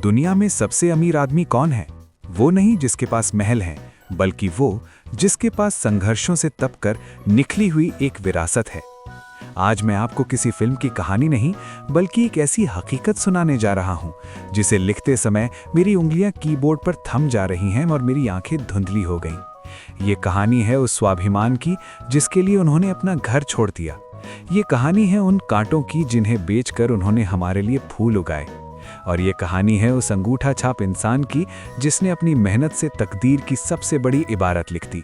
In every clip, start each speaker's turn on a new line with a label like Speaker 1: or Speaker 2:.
Speaker 1: दुनिया में सबसे अमीर आदमी कौन है? वो नहीं जिसके पास महल है, बल्कि वो जिसके पास संघर्षों से तपकर निकली हुई एक विरासत है। आज मैं आपको किसी फिल्म की कहानी नहीं, बल्कि एक ऐसी हकीकत सुनाने जा रहा हूं, जिसे लिखते समय मेरी उंगलियां कीबोर्ड पर थम जा रही हैं और मेरी आंखें धुंधली हो गईं। ये कहानी है उस स्वाभिमान की जिसके लिए उन्होंने अपना घर छोड़ दिया। ये कहानी है उन कांटों की जिन्हें बेचकर उन्होंने हमारे लिए फूल उगाए। और ये कहानी है उस अंगूठा छाप इंसान की जिसने अपनी मेहनत से तकदीर की सबसे बड़ी इबारत लिख दी।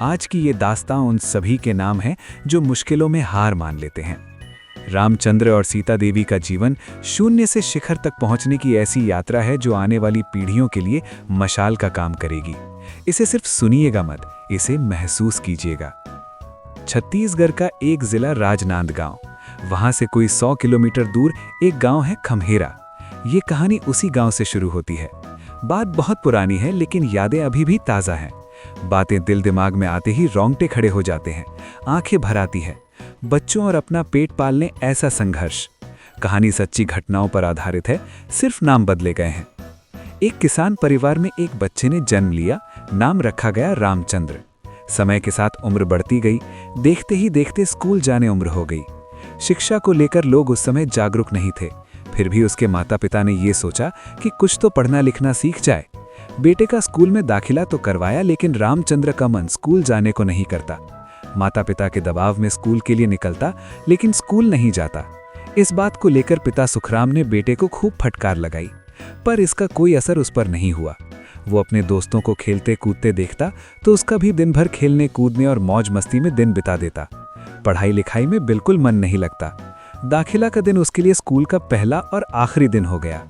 Speaker 1: आज की ये दास्तां उन सभी के नाम है जो मुश्किलों में हार मान लेते हैं। रामचंद्र और सीता देवी का जीवन शून्य से शिखर तक पहुंचने की ऐसी यात्रा है जो आने वाली पीढ़ियों के लिए मशाल का काम करेगी। इसे सिर्फ सुनिएगा मत, इसे महसूस कीजिएगा। छत्तीसगढ़ का एक जिला राजनांदगांव, वहां से कोई 100 किलोमीटर दूर एक गांव है खम्हेरा। ये कहानी उसी गांव से शुरू होती है। बात बहुत पुरानी है, लेकिन यादें अभी भी ताज़ा हैं। बातें दिल दिमाग में आते ही रोंगटे खड़े हो जाते हैं, आंखें भर आती है। बच्चों और अपना पेट पालने ऐसा संघर्ष। कहानी सच्ची घटनाओं पर आधारित है, सिर्फ नाम बदले गए हैं। एक किसान परिवार में एक बच्चे ने जन्म लिया, नाम रखा गया रामचंद्र। समय के साथ उम्र बढ़ती गई, देखते ही देखते स्कूल जाने उम्र हो गई। शिक्षा को लेकर लोग उस समय जागरूक नहीं थे, फिर भी उसके माता पिता ने ये सोचा कि कुछ तो पढ़ना लिखना सीख जाए। बेटे का स्कूल में दाखिला तो करवाया, लेकिन रामचंद्र का मन स्कूल जाने को नहीं करता। माता पिता के दबाव में स्कूल के लिए निकलता, लेकिन स्कूल नहीं जाता। इस बात को लेकर पिता सुखराम ने बेटे को खूब फटकार लगाई, पर इसका कोई असर उस पर नहीं हुआ। वो अपने दोस्तों को खेलते कूदते देखता तो उसका भी दिन भर खेलने कूदने और मौज मस्ती में दिन बिता देता। पढ़ाई लिखाई में बिल्कुल मन नहीं लगता। दाखिला का दिन उसके लिए स्कूल का पहला और आखिरी दिन हो गया।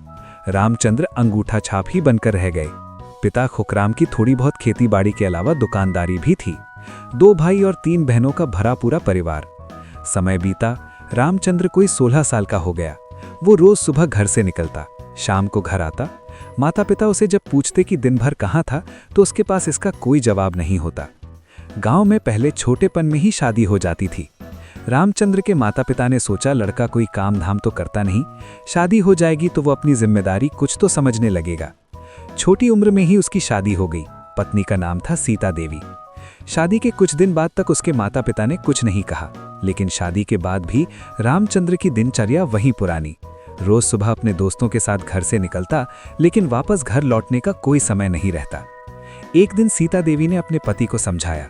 Speaker 1: रामचंद्र अंगूठा छाप ही बनकर रह गए। पिता खुकराम की थोड़ी बहुत खेती बाड़ी के अलावा दुकानदारी भी थी। 2 भाई और 3 बहनों का भरा पूरा परिवार। समय बीता, रामचंद्र कोई 16 साल का हो गया। वो रोज सुबह घर से निकलता, शाम को घर आता। माता पिता उसे जब पूछते कि दिन भर कहाँ था, तो उसके पास इसका कोई जवाब नहीं होता। गांव में पहले छोटेपन में ही शादी हो जाती थी। रामचंद्र के माता पिता ने सोचा लड़का कोई काम धाम तो करता नहीं, शादी हो जाएगी तो वो अपनी जिम्मेदारी कुछ तो समझने लगेगा। छोटी उम्र में ही उसकी शादी हो गई। पत्नी का नाम था सीता देवी। शादी के कुछ दिन बाद तक उसके माता पिता ने कुछ नहीं कहा, लेकिन शादी के बाद भी रामचंद्र की दिनचर्या वही पुरानी। रोज सुबह अपने दोस्तों के साथ घर से निकलता, लेकिन वापस घर लौटने का कोई समय नहीं रहता। एक दिन सीता देवी ने अपने पति को समझाया।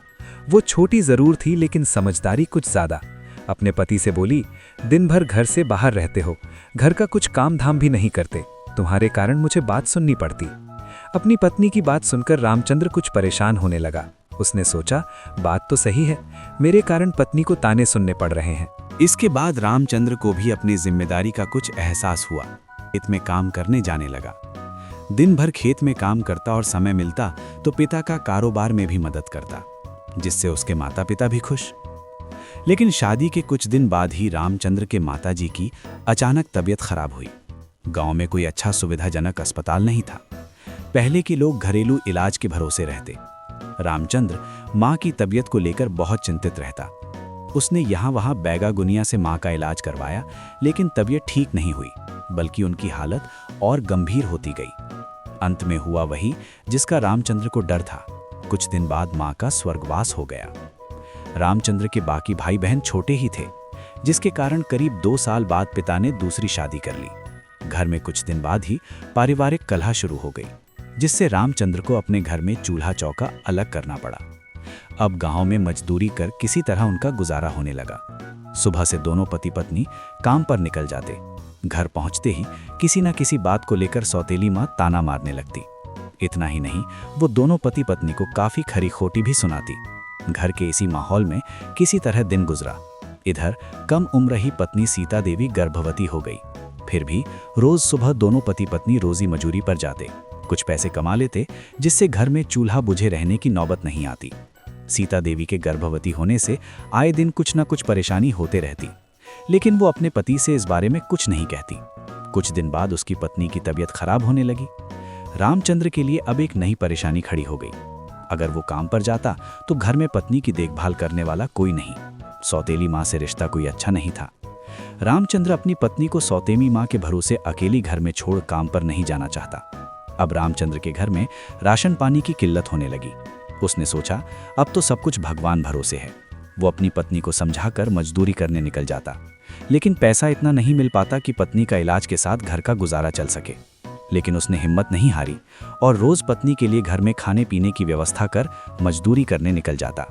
Speaker 1: वो छोटी जरूर थी, लेकिन समझदारी कुछ ज्यादा। अपने पति से बोली, दिन भर घर से बाहर रहते हो, घर का कुछ काम धाम भी नहीं करते, तुम्हारे कारण मुझे बात सुननी पड़ती। अपनी पत्नी की बात सुनकर रामचंद्र कुछ परेशान होने लगा। उसने सोचा, बात तो सही है, मेरे कारण पत्नी को ताने सुनने पड़ रहे हैं।
Speaker 2: इसके बाद रामचंद्र को भी अपनी जिम्मेदारी का कुछ एहसास हुआ। खेत में काम करने जाने लगा। दिन भर खेत में काम करता और समय मिलता तो पिता का कारोबार में भी मदद करता, जिससे उसके माता पिता भी खुश। लेकिन शादी के कुछ दिन बाद ही रामचंद्र के माताजी की अचानक तबीयत खराब हुई। गांव में कोई अच्छा सुविधाजनक अस्पताल नहीं था। पहले के लोग घरेलू इलाज के भरोसे रहते। रामचंद्र मां की तबीयत को लेकर बहुत चिंतित रहता। उसने यहाँ वहाँ बैगागुनिया से मां का इलाज करवाया, लेकिन तबीयत ठीक नहीं हुई, बल्कि उनकी हालत और गंभीर होती गई। अंत में हुआ वही जिसका रामचंद्र को डर था। कुछ दिन बाद मां का स्वर्गवास हो गया। रामचंद्र के बाकी भाई बहन छोटे ही थे, जिसके कारण करीब 2 साल बाद पिता ने दूसरी शादी कर ली। घर में कुछ दिन बाद ही पारिवारिक कलह शुरू हो गई, जिससे रामचंद्र को अपने घर में चूल्हा चौका अलग करना पड़ा। अब गांव में मजदूरी कर किसी तरह उनका गुजारा होने लगा। सुबह से दोनों पति पत्नी काम पर निकल जाते। घर पहुंचते ही किसी न किसी बात को लेकर सौतेली मां ताना मारने लगती। इतना ही नहीं, वो दोनों पति पत्नी को काफी खरी खोटी भी सुनाती। घर के इसी माहौल में किसी तरह दिन गुजरा। इधर कम उम्र ही पत्नी सीता देवी गर्भवती हो गई। फिर भी रोज सुबह दोनों पति पत्नी रोजी मजूरी पर जाते, कुछ पैसे कमा लेते, जिससे घर में चूल्हा बुझे रहने की नौबत नहीं आती। सीता देवी के गर्भवती होने से आए दिन कुछ न कुछ परेशानी होते रहती, लेकिन वो अपने पति से इस बारे में कुछ नहीं कहती। कुछ दिन बाद उसकी पत्नी की तबीयत खराब होने लगी। रामचंद्र के लिए अब एक नई परेशानी खड़ी हो गई। अगर वो काम पर जाता तो घर में पत्नी की देखभाल करने वाला कोई नहीं। सौतेली माँ से रिश्ता कोई अच्छा नहीं था। रामचंद्र अपनी पत्नी को सौतेली माँ के भरोसे अकेली घर में छोड़ काम पर नहीं जाना चाहता। अब रामचंद्र के घर में राशन पानी की किल्लत होने लगी। उसने सोचा अब तो सब कुछ भगवान भरोसे है। वो अपनी पत्नी को समझाकर मजदूरी करने निकल जाता, लेकिन पैसा इतना नहीं मिल पाता कि पत्नी का इलाज के साथ घर का गुजारा चल सके। लेकिन उसने हिम्मत नहीं हारी और रोज पत्नी के लिए घर में खाने पीने की व्यवस्था कर मजदूरी करने निकल जाता।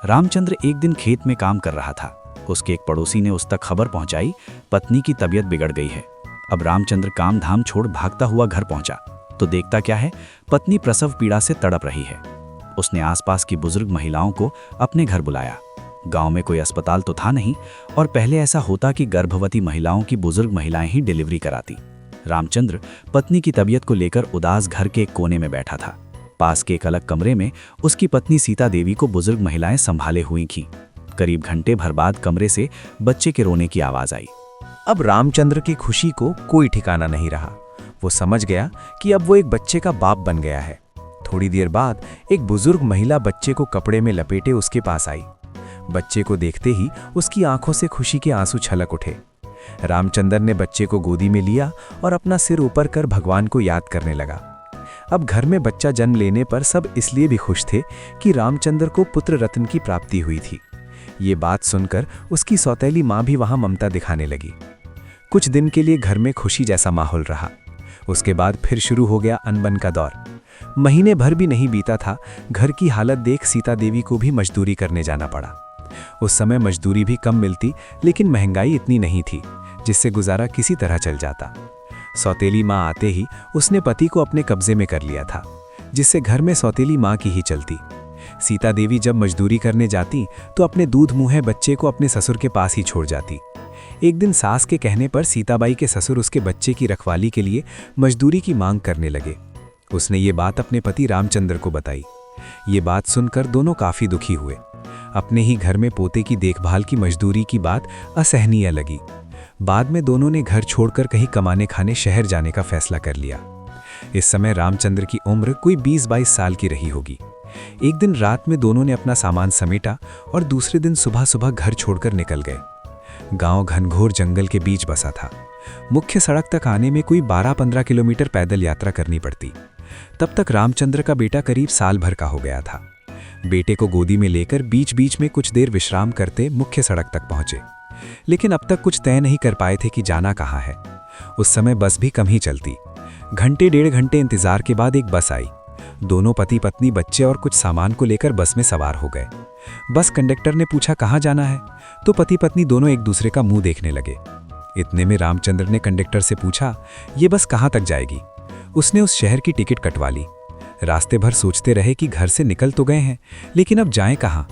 Speaker 2: रामचंद्र एक दिन खेत में काम कर रहा था। उसके एक पड़ोसी ने उस तक खबर पहुंचाई, पत्नी की तबीयत बिगड़ गई है। अब रामचंद्र काम धाम छोड़ भागता हुआ घर पहुंचा तो देखता क्या है, पत्नी प्रसव पीड़ा से तड़प रही है। उसने आसपास की बुजुर्ग महिलाओं को अपने घर बुलाया। गांव में कोई अस्पताल तो था नहीं और पहले ऐसा होता कि गर्भवती महिलाओं की बुजुर्ग महिलाएं ही डिलीवरी कराती। रामचंद्र पत्नी की तबीयत को लेकर उदास घर के एक कोने में बैठा था। पास के एक अलग कमरे में उसकी पत्नी सीता देवी को बुजुर्ग महिलाएं संभाले हुई थीं। करीब घंटे भर बाद कमरे से बच्चे के रोने की आवाज आई।
Speaker 1: अब रामचंद्र की खुशी को कोई ठिकाना नहीं रहा। वो समझ गया कि अब वो एक बच्चे का बाप बन गया है। थोड़ी देर बाद एक बुजुर्ग महिला बच्चे को कपड़े में लपेटे उसके पास आई। बच्चे को देखते ही उसकी आंखों से खुशी के आंसू छलक उठे। रामचंद्र ने बच्चे को गोदी में लिया और अपना सिर ऊपर कर भगवान को याद करने लगा। अब घर में बच्चा जन्म लेने पर सब इसलिए भी खुश थे कि रामचंद्र को पुत्र रत्न की प्राप्ति हुई थी। ये बात सुनकर उसकी सौतेली माँ भी वहां ममता दिखाने लगी। कुछ दिन के लिए घर में खुशी जैसा माहौल रहा। उसके बाद फिर शुरू हो गया अनबन का दौर। महीने भर भी नहीं बीता था, घर की हालत देख सीता देवी को भी मजदूरी करने जाना पड़ा। उस समय मजदूरी भी कम मिलती, लेकिन महंगाई इतनी नहीं थी जिससे गुजारा किसी तरह चल जाता। सौतेली माँ आते ही उसने पति को अपने कब्जे में कर लिया था, जिससे घर में सौतेली माँ की ही चलती। सीता देवी जब मजदूरी करने जाती तो अपने दूध मुँहे बच्चे को अपने ससुर के पास ही छोड़ जाती। एक दिन सास के कहने पर सीताबाई के ससुर उसके बच्चे की रखवाली के लिए मजदूरी की मांग करने लगे। उसने ये बात अपने पति रामचंद्र को बताई। ये बात सुनकर दोनों काफी दुखी हुए। अपने ही घर में पोते की देखभाल की मजदूरी की बात असहनीय लगी। बाद में दोनों ने घर छोड़कर कहीं कमाने खाने शहर जाने का फैसला कर लिया। इस समय रामचंद्र की उम्र कोई 20-22 साल की रही होगी। एक दिन रात में दोनों ने अपना सामान समेटा और दूसरे दिन सुबह सुबह घर छोड़कर निकल गए। गांव घनघोर जंगल के बीच बसा था। मुख्य सड़क तक आने में कोई 12-15 किलोमीटर पैदल यात्रा करनी पड़ती। तब तक रामचंद्र का बेटा करीब साल भर का हो गया था। बेटे को गोदी में लेकर बीच बीच में कुछ देर विश्राम करते मुख्य सड़क तक पहुंचे, लेकिन अब तक कुछ तय नहीं कर पाए थे कि जाना कहाँ है। उस समय बस भी कम ही चलती। घंटे 1.5 घंटे इंतजार के बाद एक बस आई। दोनों पति पत्नी बच्चे और कुछ सामान को लेकर बस में सवार हो गए। बस कंडक्टर ने पूछा कहाँ जाना है, तो पति पत्नी दोनों एक दूसरे का मुंह देखने लगे। इतने में रामचंद्र ने कंडक्टर से पूछा, ये बस कहाँ तक जाएगी? उसने उस शहर की टिकट कटवा ली। रास्ते भर सोचते रहे कि घर से निकल तो गए हैं, लेकिन अब जाएं कहाँ?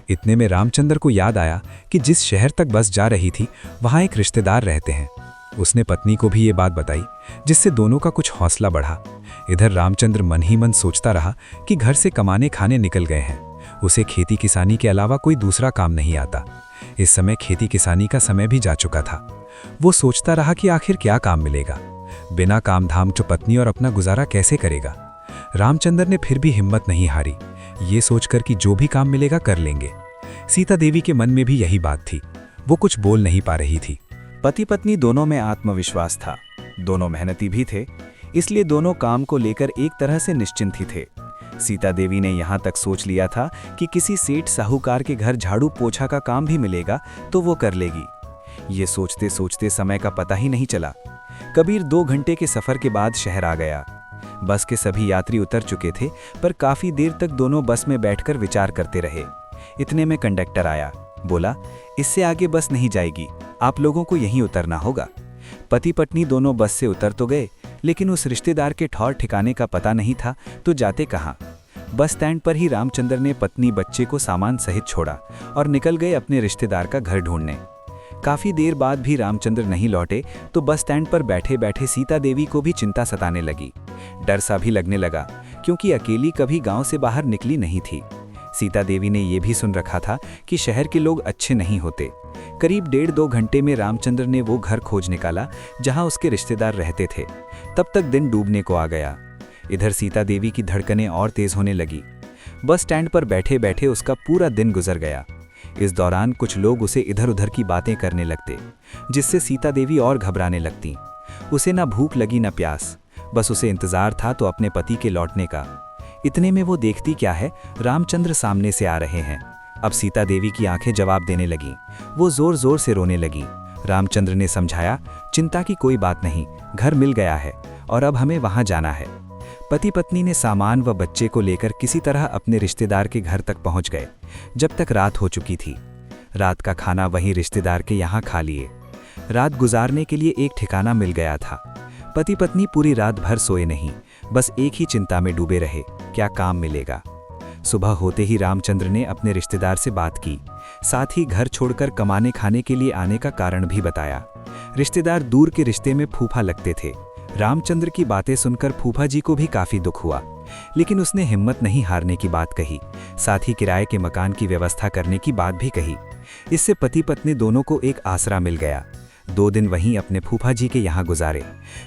Speaker 1: इतने में रामचंद्र को याद आया कि जिस शहर तक बस जा रही थी वहाँ एक रिश्तेदार रहते हैं। उसने पत्नी को भी ये बात बताई, जिससे दोनों का कुछ हौसला बढ़ा। इधर रामचंद्र मन ही मन सोचता रहा कि घर से कमाने खाने निकल गए हैं। उसे खेती किसानी के अलावा कोई दूसरा काम नहीं आता। इस समय खेती किसानी का समय भी जा चुका था। वो सोचता रहा कि आखिर क्या काम मिलेगा। बिना काम धाम जो पत्नी और अपना गुजारा कैसे करेगा। रामचंद्र ने फिर भी हिम्मत नहीं हारी, ये सोचकर कि जो भी काम मिलेगा कर लेंगे। सीता देवी के मन में भी यही बात थी। वो कुछ बोल नहीं पा रही थी।
Speaker 2: पति पत्नी दोनों में आत्मविश्वास था। दोनों मेहनती भी थे, इसलिए दोनों काम को लेकर एक तरह से निश्चिंत ही थे। सीता देवी ने यहाँ तक सोच लिया था कि किसी सेठ साहूकार के घर झाड़ू पोछा का काम भी मिलेगा तो वो कर लेगी। ये सोचते सोचते समय का पता ही नहीं चला। कबीर 2 घंटे के सफर के बाद शहर आ गया। बस के सभी यात्री उतर चुके थे, पर काफी देर तक दोनों बस में बैठकर विचार करते रहे। इतने में कंडक्टर आया। बोला, इससे आगे बस नहीं जाएगी, आप लोगों को यहीं उतरना होगा। पति पत्नी दोनों बस से उतर तो गए, लेकिन उस रिश्तेदार के ठौर ठिकाने का पता नहीं था तो जाते कहाँ। बस स्टैंड पर ही रामचंद्र ने पत्नी बच्चे को सामान सहित छोड़ा और निकल गए अपने रिश्तेदार का घर ढूंढने। काफी देर बाद भी रामचंद्र नहीं लौटे तो बस स्टैंड पर बैठे बैठे सीता देवी को भी चिंता सताने लगी। डर सा भी लगने लगा, क्योंकि अकेली कभी गांव से बाहर निकली नहीं थी। सीता देवी ने यह भी सुन रखा था कि शहर के लोग अच्छे नहीं होते। करीब 1.5-2 घंटे में रामचंद्र ने वो घर खोज निकाला जहां उसके रिश्तेदार रहते थे। तब तक दिन डूबने को आ गया। इधर सीता देवी की धड़कनें और तेज होने लगी। बस स्टैंड पर बैठे बैठे उसका पूरा दिन गुजर गया।
Speaker 1: इस दौरान कुछ लोग उसे इधर उधर की बातें करने लगते, जिससे सीता देवी और घबराने लगती। उसे ना भूख लगी न प्यास, बस उसे इंतजार था तो अपने पति के लौटने का। इतने में वो देखती क्या है, रामचंद्र सामने से आ रहे हैं। अब सीता देवी की आंखें जवाब देने लगीं। वो जोर जोर से रोने लगी। रामचंद्र ने समझाया, चिंता की कोई बात नहीं, घर मिल गया है और अब हमें वहां जाना है। पति पत्नी ने सामान व बच्चे को लेकर किसी तरह अपने रिश्तेदार के घर तक पहुंच गए। जब तक रात हो चुकी थी, रात का खाना वहीं रिश्तेदार के यहाँ खा लिए। रात गुजारने के लिए एक ठिकाना मिल गया था। पति पत्नी पूरी रात भर सोए नहीं, बस एक ही चिंता में डूबे रहे, क्या काम मिलेगा। सुबह होते ही रामचंद्र ने अपने रिश्तेदार से बात की, साथ ही घर छोड़कर कमाने खाने के लिए आने का कारण भी बताया। रिश्तेदार दूर के रिश्ते में फूफा लगते थे। रामचंद्र की बातें सुनकर फूफा जी को भी काफी दुख हुआ, लेकिन उसने हिम्मत नहीं हारने की बात कही। साथ ही किराए के मकान की व्यवस्था करने की बात भी कही। इससे पति पत्नी दोनों को एक आसरा मिल गया। 2 दिन वहीं अपने फूफा जी के यहाँ गुजारे।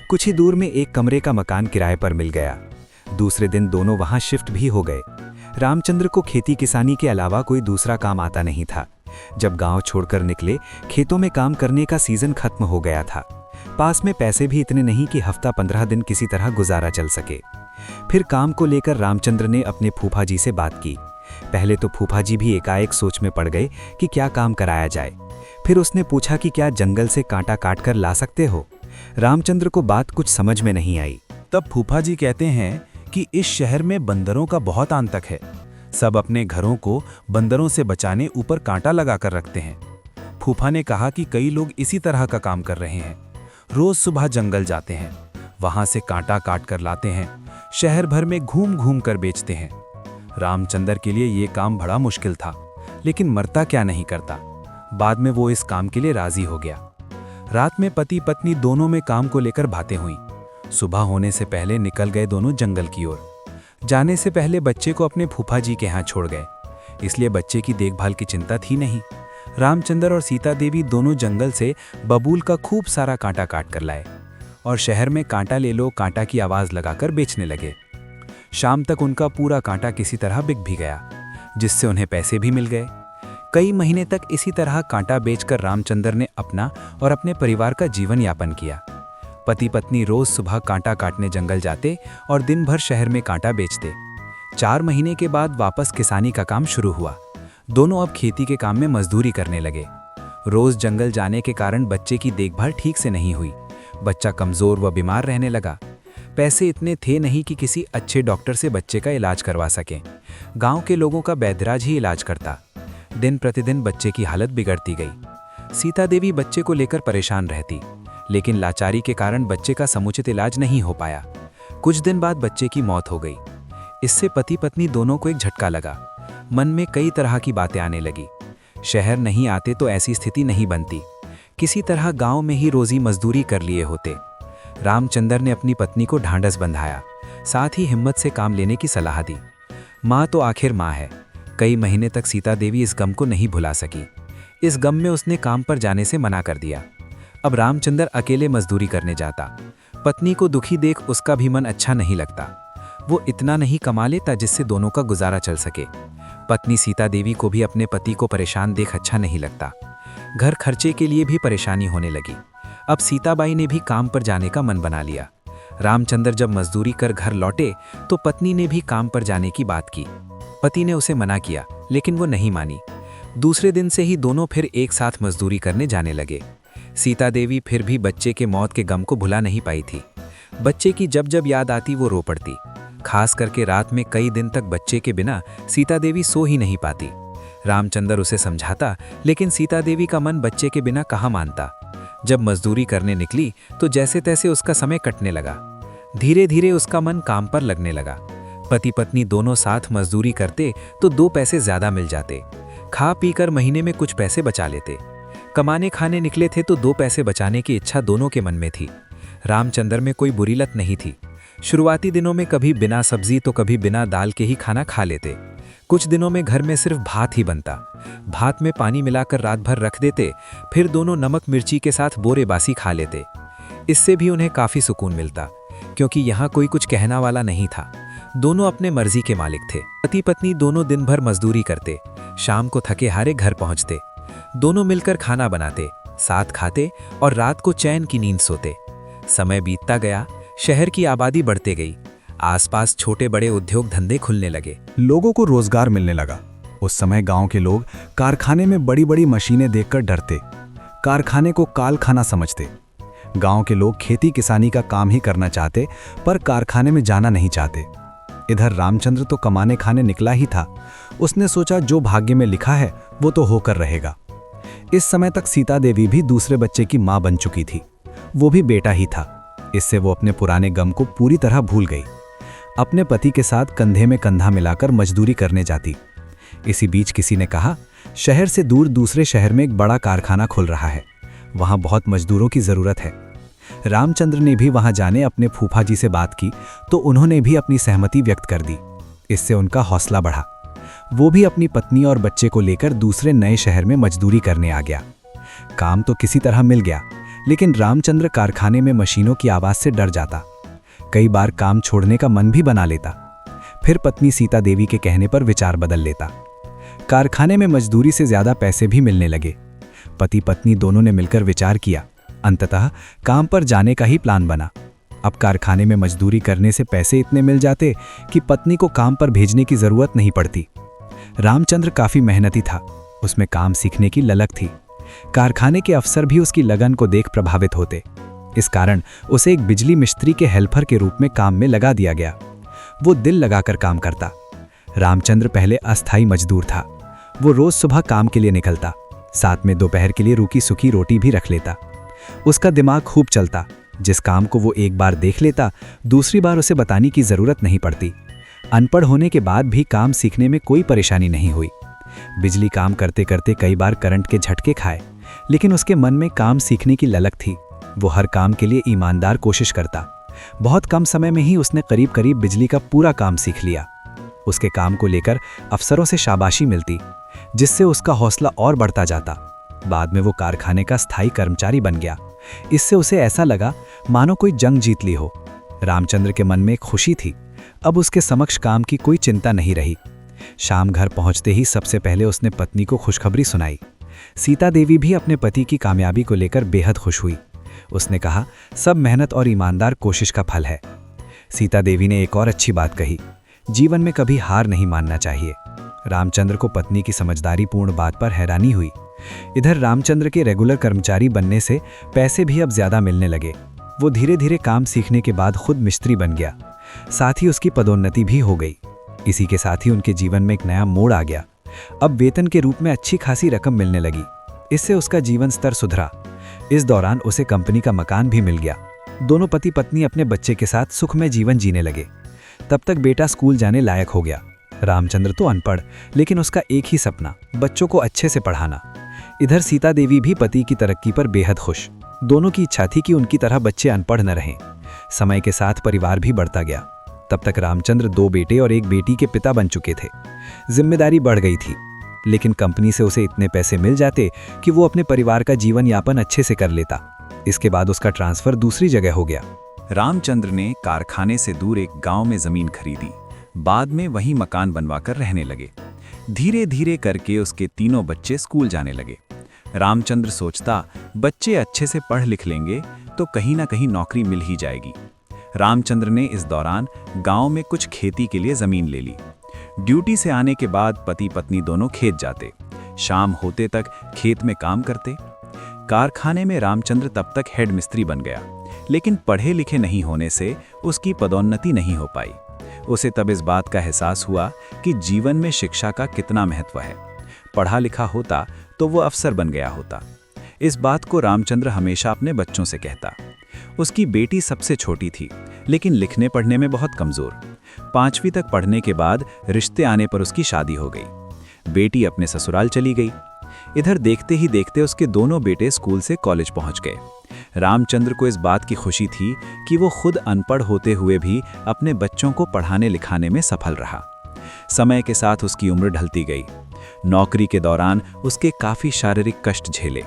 Speaker 1: कुछ ही दूर में एक कमरे का मकान किराए पर मिल गया। दूसरे दिन दोनों वहां शिफ्ट भी हो गए। रामचंद्र को खेती किसानी के अलावा कोई दूसरा काम आता नहीं था। जब गांव छोड़कर निकले, खेतों में काम करने का सीजन खत्म हो गया था। पास में पैसे भी इतने नहीं कि हफ्ता 15 दिन किसी तरह गुजारा चल सके। फिर काम को लेकर रामचंद्र ने अपने फूफा जी से बात की। पहले तो फूफा जी भी एकाएक सोच में पड़ गए कि क्या काम कराया जाए। फिर उसने पूछा कि क्या जंगल से कांटा काट कर ला सकते हो। रामचंद्र को बात कुछ समझ में नहीं आई।
Speaker 2: तब फूफा जी कहते हैं कि इस शहर में बंदरों का बहुत आतंक है। सब अपने घरों को बंदरों से बचाने ऊपर कांटा लगाकर रखते हैं। फूफा ने कहा कि कई लोग इसी तरह का काम कर रहे हैं। रोज सुबह जंगल जाते हैं, वहां से कांटा काट कर लाते हैं, शहर भर में घूम घूम कर बेचते हैं। रामचंद्र के लिए ये काम बड़ा मुश्किल था, लेकिन मरता क्या नहीं करता। बाद में वो इस काम के लिए राजी हो गया। रात में पति पत्नी दोनों में काम को लेकर बातें हुई। सुबह होने से पहले निकल गए दोनों जंगल की ओर। जाने से पहले बच्चे को अपने फूफा जी के यहाँ छोड़ गए, इसलिए बच्चे की देखभाल की चिंता थी नहीं। रामचंद्र और सीता देवी दोनों जंगल से बबूल का खूब सारा कांटा काट कर लाए और शहर में कांटा ले लो कांटा की आवाज लगाकर बेचने लगे। शाम तक उनका पूरा कांटा किसी तरह बिक भी गया, जिससे उन्हें पैसे भी मिल गए। कई महीने तक इसी तरह कांटा बेचकर रामचंद्र ने अपना और अपने परिवार का जीवन यापन किया। पति पत्नी रोज सुबह कांटा काटने जंगल जाते और दिन भर शहर में कांटा बेचते। 4 महीने के बाद वापस किसानी का काम शुरू हुआ। दोनों अब खेती के काम में मजदूरी करने लगे। रोज जंगल जाने के कारण बच्चे की देखभाल ठीक से नहीं हुई। बच्चा कमजोर व बीमार रहने लगा। पैसे इतने थे नहीं कि किसी अच्छे डॉक्टर से बच्चे का इलाज करवा सकें। गांव के लोगों का वैद्यराज ही इलाज करता। दिन प्रतिदिन बच्चे की हालत बिगड़ती गई। सीता देवी बच्चे को लेकर परेशान रहती, लेकिन लाचारी के कारण बच्चे का समुचित इलाज नहीं हो पाया। कुछ दिन बाद बच्चे की मौत हो गई। इससे पति पत्नी दोनों को एक झटका लगा। मन में कई तरह की बातें आने लगी। शहर नहीं आते तो ऐसी स्थिति नहीं बनती, किसी तरह गांव में ही रोजी मजदूरी कर लिए होते। रामचंद्र ने अपनी पत्नी को ढांढस बंधाया, साथ ही हिम्मत से काम लेने की सलाह दी। माँ तो आखिर माँ है। कई महीने तक सीता देवी इस गम को नहीं भुला सकी। इस गम में उसने काम पर जाने से मना कर दिया। अब रामचंद्र अकेले मजदूरी करने जाता। पत्नी को दुखी देख उसका भी मन अच्छा नहीं लगता। वो इतना नहीं कमा लेता जिससे दोनों का गुजारा चल सके। पत्नी सीता देवी को भी अपने पति को परेशान देख अच्छा नहीं लगता। घर खर्चे के लिए भी परेशानी होने लगी। अब सीताबाई ने भी काम पर जाने का मन बना लिया। रामचंद्र जब मजदूरी कर घर लौटे तो पत्नी ने भी काम पर जाने की बात की। पति ने उसे मना किया, लेकिन वो नहीं मानी। दूसरे दिन से ही दोनों फिर एक साथ मजदूरी करने जाने लगे। सीता देवी फिर भी बच्चे के मौत के गम को भुला नहीं पाई थी। बच्चे की जब जब याद आती वो रो पड़ती। खास करके रात में कई दिन तक बच्चे के बिना सीता देवी सो ही नहीं पाती। रामचंद्र उसे समझाता, लेकिन सीता देवी का मन बच्चे के बिना कहाँ मानता। जब मजदूरी करने निकली तो जैसे तैसे उसका समय कटने लगा। धीरे धीरे उसका मन काम पर लगने लगा। पति पत्नी दोनों साथ मजदूरी करते तो 2 पैसे ज्यादा मिल जाते। खा पीकर महीने में कुछ पैसे बचा लेते। कमाने खाने निकले थे तो 2 पैसे बचाने की इच्छा दोनों के मन में थी। रामचंद्र में कोई बुरी लत नहीं थी। शुरुआती दिनों में कभी बिना सब्जी तो कभी बिना दाल के ही खाना खा लेते। कुछ दिनों में घर में सिर्फ भात ही बनता। भात में पानी मिलाकर रात भर रख देते, फिर दोनों नमक मिर्ची के साथ बोरे बासी खा लेते। इससे भी उन्हें काफी सुकून मिलता, क्योंकि यहाँ कोई कुछ कहना वाला नहीं था। दोनों अपने मर्जी के मालिक थे। पति पत्नी दोनों दिन भर मजदूरी करते,
Speaker 3: शाम को थके हारे घर पहुंचते। दोनों मिलकर खाना बनाते, साथ खाते और रात को चैन की नींद सोते। समय बीतता गया, शहर की आबादी बढ़ते गई। आसपास छोटे बड़े उद्योग धंधे खुलने लगे।
Speaker 1: लोगों को रोजगार मिलने लगा। उस समय गांव के लोग कारखाने में बड़ी बड़ी मशीनें देखकर डरते, कारखाने को कालखाना समझते। गांव के लोग खेती किसानी का काम ही करना चाहते, पर कारखाने में जाना नहीं चाहते। इधर रामचंद्र तो कमाने खाने निकला ही था। उसने सोचा जो भाग्य में लिखा है वो तो होकर रहेगा। इस समय तक सीता देवी भी दूसरे बच्चे की मां बन चुकी थी, वो भी बेटा ही था। इससे वो अपने पुराने गम को पूरी तरह भूल गई। अपने पति के साथ कंधे में कंधा मिलाकर मजदूरी करने जाती। इसी बीच किसी ने कहा, शहर से दूर दूसरे शहर में एक बड़ा कारखाना खुल रहा है, वहां बहुत मजदूरों की जरूरत है। रामचंद्र ने भी वहां जाने अपने फूफा जी से बात की तो उन्होंने भी अपनी सहमति व्यक्त कर दी। इससे उनका हौसला बढ़ा। वो भी अपनी पत्नी और बच्चे को लेकर दूसरे नए शहर में मजदूरी करने आ गया। काम तो किसी तरह मिल गया, लेकिन रामचंद्र कारखाने में मशीनों की आवाज से डर जाता। कई बार काम छोड़ने का मन भी बना लेता। फिर पत्नी सीता देवी के कहने पर विचार बदल लेता। कारखाने में मजदूरी से ज्यादा पैसे भी मिलने लगे। पति पत्नी दोनों ने मिलकर विचार किया। अंततः काम पर जाने का ही प्लान बना। अब कारखाने में मजदूरी करने से पैसे इतने मिल जाते कि पत्नी को काम पर भेजने की जरूरत नहीं पड़ती। रामचंद्र काफी मेहनती था, उसमें काम सीखने की ललक थी। कारखाने के अफसर भी उसकी लगन को देख प्रभावित होते। इस कारण उसे एक बिजली मिस्त्री के हेल्पर के रूप में काम में लगा दिया गया। वो दिल लगाकर काम करता। रामचंद्र पहले अस्थायी मजदूर था। वो रोज सुबह काम के लिए निकलता, साथ में दोपहर के लिए रूखी सूखी रोटी भी रख लेता। उसका दिमाग खूब चलता। जिस काम को वो एक बार देख लेता, दूसरी बार उसे बताने की जरूरत नहीं पड़ती। अनपढ़ होने के बाद भी काम सीखने में कोई परेशानी नहीं हुई। बिजली काम करते करते कई बार करंट के झटके खाए, लेकिन उसके मन में काम सीखने की ललक थी। वो हर काम के लिए ईमानदार कोशिश करता। बहुत कम समय में ही उसने करीब करीब बिजली का पूरा काम सीख लिया। उसके काम को लेकर अफसरों से शाबाशी मिलती, जिससे उसका हौसला और बढ़ता जाता। बाद में वो कारखाने का स्थायी कर्मचारी बन गया। इससे उसे ऐसा लगा मानो कोई जंग जीत ली हो। रामचंद्र के मन में एक खुशी थी। अब उसके समक्ष काम की कोई चिंता नहीं रही। शाम घर पहुंचते ही सबसे पहले उसने पत्नी को खुशखबरी सुनाई। सीता देवी भी अपने पति की कामयाबी को लेकर बेहद खुश हुई। उसने कहा, सब मेहनत और ईमानदार कोशिश का फल है। सीता देवी ने एक और अच्छी बात कही, जीवन में कभी हार नहीं मानना चाहिए। रामचंद्र को पत्नी की समझदारीपूर्ण बात पर हैरानी हुई। इधर रामचंद्र के रेगुलर कर्मचारी बनने से पैसे भी अब ज्यादा मिलने लगे। वो धीरे धीरे काम सीखने के बाद खुद मिस्त्री बन गया। साथ ही उसकी पदोन्नति भी हो गई। इसी के साथ ही उनके जीवन में एक नया मोड़ आ गया। अब वेतन के रूप में अच्छी खासी रकम मिलने लगी। इससे उसका जीवन स्तर सुधरा। इस दौरान उसे कंपनी का मकान भी मिल गया। दोनों पति पत्नी अपने बच्चे के साथ सुखमय जीवन जीने लगे। तब तक बेटा स्कूल जाने लायक हो गया। रामचंद्र तो अनपढ़, लेकिन उसका एक ही सपना, बच्चों को अच्छे से पढ़ाना। इधर सीता देवी भी पति की तरक्की पर बेहद खुश। दोनों की इच्छा थी कि उनकी तरह बच्चे अनपढ़ न रहें। समय के साथ परिवार भी बढ़ता गया। तब तक रामचंद्र 2 बेटे और 1 बेटी के पिता बन चुके थे। जिम्मेदारी बढ़ गई थी, लेकिन कंपनी से उसे इतने पैसे मिल जाते कि वो अपने परिवार का जीवन यापन अच्छे से कर लेता। इसके बाद उसका ट्रांसफर दूसरी जगह हो गया।
Speaker 2: रामचंद्र ने कारखाने से दूर एक गांव में जमीन खरीदी। बाद में वहीं मकान बनवाकर रहने लगे। धीरे धीरे करके उसके तीनों बच्चे स्कूल जाने लगे। रामचंद्र सोचता, बच्चे अच्छे से पढ़ लिख लेंगे तो कहीं ना कहीं नौकरी मिल ही जाएगी। रामचंद्र ने इस दौरान गांव में कुछ खेती के लिए जमीन ले ली। ड्यूटी से आने के बाद पति पत्नी दोनों खेत जाते। शाम होते तक खेत में काम करते। कारखाने में रामचंद्र तब तक हेड मिस्त्री बन गया, लेकिन पढ़े लिखे नहीं होने से उसकी पदोन्नति नहीं हो पाई। उसे तब इस बात का एहसास हुआ कि जीवन में शिक्षा का कितना महत्व है। पढ़ा लिखा होता तो वो अफसर बन गया होता। इस बात को रामचंद्र हमेशा अपने बच्चों से कहता। उसकी बेटी सबसे छोटी थी, लेकिन लिखने पढ़ने में बहुत कमजोर। 5वीं तक पढ़ने के बाद रिश्ते आने पर उसकी शादी हो गई। बेटी अपने ससुराल चली गई। इधर देखते ही देखते उसके दोनों बेटे स्कूल से कॉलेज पहुंच गए। रामचंद्र को इस बात की खुशी थी कि वो खुद अनपढ़ होते हुए भी अपने बच्चों को पढ़ाने लिखाने में सफल रहा। समय के साथ उसकी उम्र ढलती गई। नौकरी के दौरान उसके काफी शारीरिक कष्ट झेले।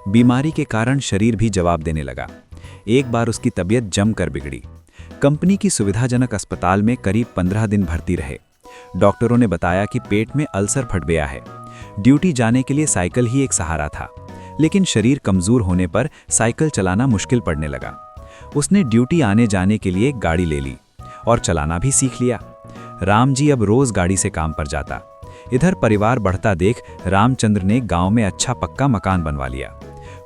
Speaker 2: बीमारी के कारण शरीर भी जवाब देने लगा। एक बार उसकी तबीयत जमकर बिगड़ी। कंपनी की सुविधाजनक अस्पताल में करीब 15 दिन भर्ती रहे। डॉक्टरों ने बताया कि पेट में अल्सर फट गया है। ड्यूटी जाने के लिए साइकिल ही एक सहारा था, लेकिन शरीर कमजोर होने पर साइकिल चलाना मुश्किल पड़ने लगा। उसने ड्यूटी आने जाने के लिए एक गाड़ी ले ली और चलाना भी सीख लिया। राम जी अब रोज गाड़ी से काम पर जाता। इधर परिवार बढ़ता देख रामचंद्र ने गांव में अच्छा पक्का मकान बनवा लिया।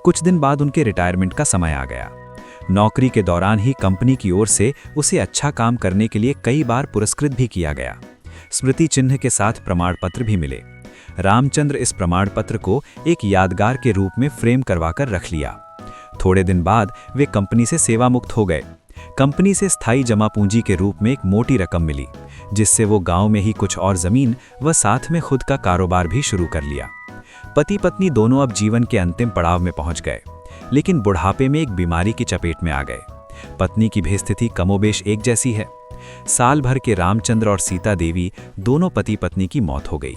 Speaker 2: कुछ दिन बाद उनके रिटायरमेंट का समय आ गया। नौकरी के दौरान ही कंपनी की ओर से उसे अच्छा काम करने के लिए कई बार पुरस्कृत भी किया गया। स्मृति चिन्ह के साथ प्रमाण पत्र भी मिले। रामचंद्र इस प्रमाण पत्र को एक यादगार के रूप में फ्रेम करवाकर रख लिया। थोड़े दिन बाद वे कंपनी से सेवा मुक्त हो गए। कंपनी से स्थायी जमा पूंजी के रूप में एक मोटी रकम मिली, जिससे वो गांव में ही कुछ और जमीन व साथ में खुद का कारोबार भी शुरू कर लिया। पति पत्नी दोनों अब जीवन के अंतिम पड़ाव में पहुंच गए, लेकिन बुढ़ापे में एक बीमारी की चपेट में आ गए। पत्नी की भी स्थिति कमोबेश एक जैसी है। साल भर के रामचंद्र और सीता देवी दोनों पति पत्नी की मौत हो गई।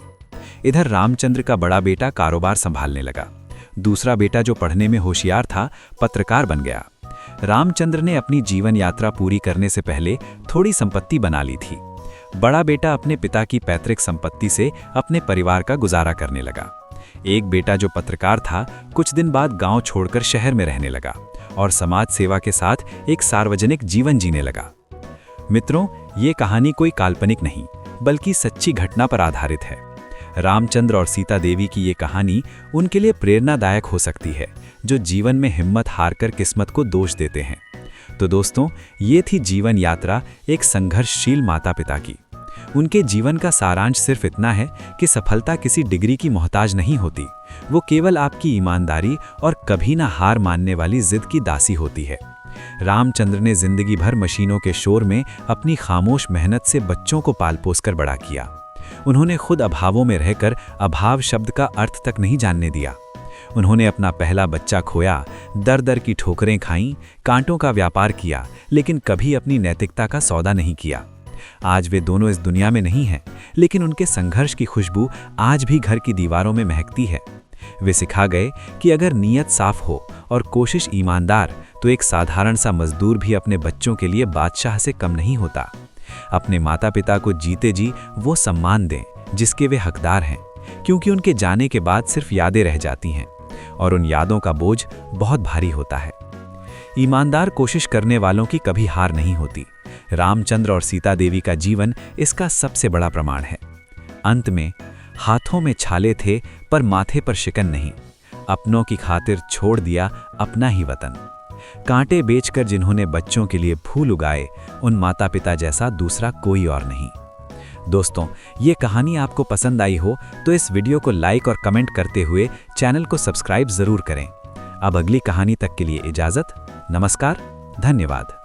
Speaker 2: इधर रामचंद्र का बड़ा बेटा कारोबार संभालने लगा। दूसरा बेटा जो पढ़ने में होशियार था, पत्रकार बन गया। रामचंद्र ने अपनी जीवन यात्रा पूरी करने से पहले थोड़ी संपत्ति बना ली थी। बड़ा बेटा अपने पिता की पैतृक संपत्ति से अपने परिवार का गुजारा करने लगा। एक बेटा जो पत्रकार था, कुछ दिन बाद गांव छोड़कर शहर में रहने लगा और समाज सेवा के साथ एक सार्वजनिक जीवन जीने लगा। मित्रों, ये कहानी कोई काल्पनिक नहीं, बल्कि सच्ची घटना पर आधारित है। रामचंद्र और सीता देवी की ये कहानी उनके लिए प्रेरणादायक हो सकती है, जो जीवन में हिम्मत हारकर किस्मत को दोष देते हैं। तो दोस्तों, ये थी जीवन यात्रा एक संघर्षशील माता पिता की। उनके जीवन का सारांश सिर्फ इतना है कि सफलता किसी डिग्री की मोहताज नहीं होती, वो केवल आपकी ईमानदारी और कभी ना हार मानने वाली जिद की दासी होती है। रामचंद्र ने जिंदगी भर मशीनों के शोर में अपनी खामोश मेहनत से बच्चों को पाल पोस कर बड़ा किया। उन्होंने खुद अभावों में रहकर अभाव शब्द का अर्थ तक नहीं जानने दिया। उन्होंने अपना पहला बच्चा खोया, दर दर की ठोकरें खाईं, कांटों का व्यापार किया, लेकिन कभी अपनी नैतिकता का सौदा नहीं किया। आज वे दोनों इस दुनिया में नहीं हैं, लेकिन उनके संघर्ष की खुशबू आज भी घर की दीवारों में महकती है। वे सिखा गए कि अगर नीयत साफ हो और कोशिश ईमानदार, तो एक साधारण सा मजदूर भी अपने बच्चों के लिए बादशाह से कम नहीं होता। अपने माता पिता को जीते जी वो सम्मान दें जिसके वे हकदार हैं, क्योंकि उनके जाने के बाद सिर्फ यादें रह जाती हैं और उन यादों का बोझ बहुत भारी होता है। ईमानदार कोशिश करने वालों की कभी हार नहीं होती। रामचंद्र और सीता देवी का जीवन इसका सबसे बड़ा प्रमाण है। अंत में, हाथों में छाले थे पर माथे पर शिकन नहीं। अपनों की खातिर छोड़ दिया अपना ही वतन। कांटे बेचकर जिन्होंने बच्चों के लिए फूल उगाए, उन माता पिता जैसा दूसरा कोई और नहीं। दोस्तों, ये कहानी आपको पसंद आई हो तो इस वीडियो को लाइक और कमेंट करते हुए चैनल को सब्सक्राइब जरूर करें। अब अगली कहानी तक के लिए इजाजत। नमस्कार, धन्यवाद।